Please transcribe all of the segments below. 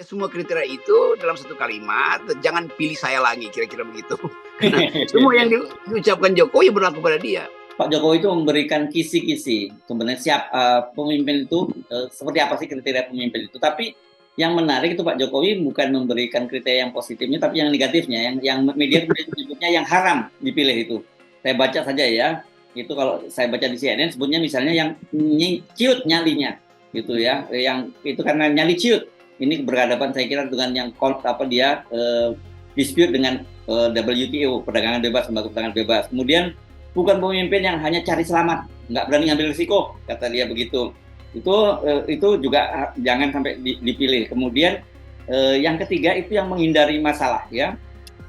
Ya semua kriteria itu dalam satu kalimat, jangan pilih saya lagi, kira-kira begitu. Karena semua yang diucapkan Jokowi berlaku pada dia. Pak Jokowi itu memberikan kisi-kisi sebenarnya pemimpin itu seperti apa sih kriteria pemimpin itu. Tapi yang menarik itu Pak Jokowi bukan memberikan kriteria yang positifnya, tapi yang negatifnya, yang media menyebutnya yang haram dipilih itu. Saya baca saja ya, itu kalau saya baca di CNN sebutnya misalnya yang ciut nyalinya, gitu ya, yang itu karena nyali ciut. Ini berhadapan saya kira dengan yang dispute dengan WTO, perdagangan bebas, lembaga perdagangan bebas. Kemudian bukan pemimpin yang hanya cari selamat, nggak berani ngambil risiko, kata dia begitu. Itu juga jangan sampai dipilih. Kemudian yang ketiga itu yang menghindari masalah, ya.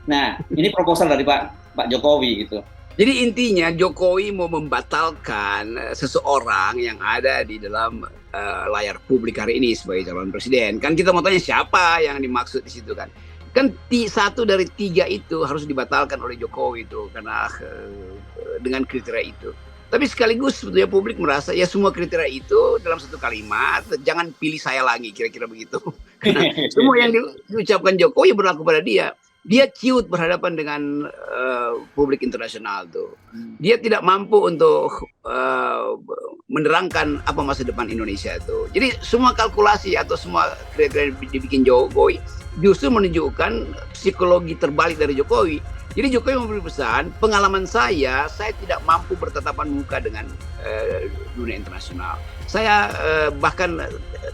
Nah, ini proposal dari Pak Jokowi gitu. Jadi intinya Jokowi mau membatalkan seseorang yang ada di dalam layar publik hari ini sebagai calon presiden. Kan kita mau tanya siapa yang dimaksud di situ kan? Kan satu dari tiga itu harus dibatalkan oleh Jokowi itu karena dengan kriteria itu. Tapi sekaligus sebetulnya publik merasa ya semua kriteria itu dalam satu kalimat, jangan pilih saya lagi, kira-kira begitu. Karena semua yang diucapkan Jokowi berlaku pada dia. Dia ciut berhadapan dengan publik internasional tuh. Dia tidak mampu untuk menerangkan apa masa depan Indonesia itu. Jadi semua kalkulasi atau semua kriteria dibikin Jokowi justru menunjukkan psikologi terbalik dari Jokowi. Jadi Jokowi memberi pesan, pengalaman saya tidak mampu bertatapan muka dengan dunia internasional. Saya bahkan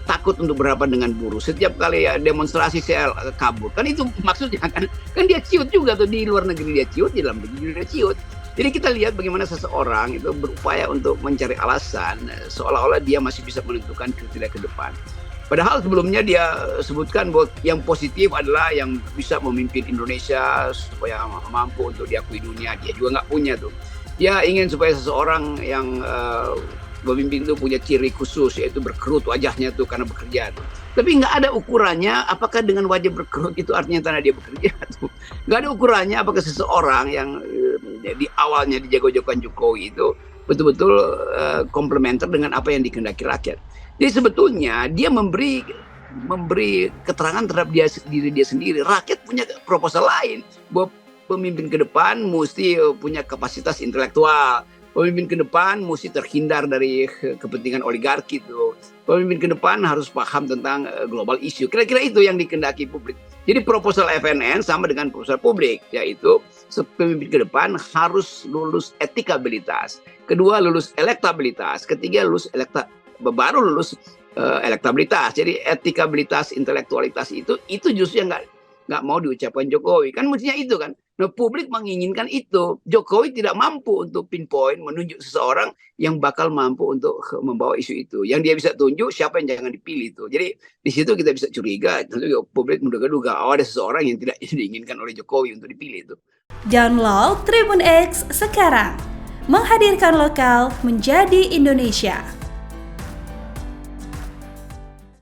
takut untuk berhadapan dengan buruh. Setiap kali demonstrasi saya kabur. Kan itu maksudnya kan dia ciut juga tuh, di luar negeri dia ciut, di dalam negeri dia ciut. Jadi kita lihat bagaimana seseorang itu berupaya untuk mencari alasan seolah-olah dia masih bisa menentukan kriteria ke depan. Padahal sebelumnya dia sebutkan bahwa yang positif adalah yang bisa memimpin Indonesia supaya mampu untuk diakui dunia. Dia juga nggak punya tuh. Dia ingin supaya seseorang yang pemimpin itu punya ciri khusus, yaitu berkerut wajahnya tuh karena bekerja tuh. Tapi nggak ada ukurannya apakah dengan wajah berkerut itu artinya karena dia bekerja tuh. Nggak ada ukurannya apakah seseorang yang di awalnya dijago-jagokan Jokowi itu betul-betul komplementer dengan apa yang dikehendaki rakyat. Jadi sebetulnya dia memberi keterangan terhadap diri dia sendiri. Rakyat punya proposal lain bahwa pemimpin ke depan mesti punya kapasitas intelektual. Pemimpin ke depan mesti terhindar dari kepentingan oligarki itu. Pemimpin ke depan harus paham tentang global issue. Kira-kira itu yang dikehendaki publik. Jadi proposal FNN sama dengan proposal publik, yaitu pemimpin ke depan harus lulus etikabilitas. Kedua lulus elektabilitas. Ketiga baru lulus elektabilitas. Jadi etikabilitas, intelektualitas itu justru yang nggak mau diucapkan Jokowi. Kan mestinya itu kan. Nah, publik menginginkan itu. Jokowi tidak mampu untuk pinpoint, menunjuk seseorang yang bakal mampu untuk membawa isu itu. Yang dia bisa tunjuk siapa yang jangan dipilih itu. Jadi di situ kita bisa curiga, tentu publik menduga-duga ada seseorang yang tidak diinginkan oleh Jokowi untuk dipilih itu. Download Tribun X sekarang. Menghadirkan lokal menjadi Indonesia.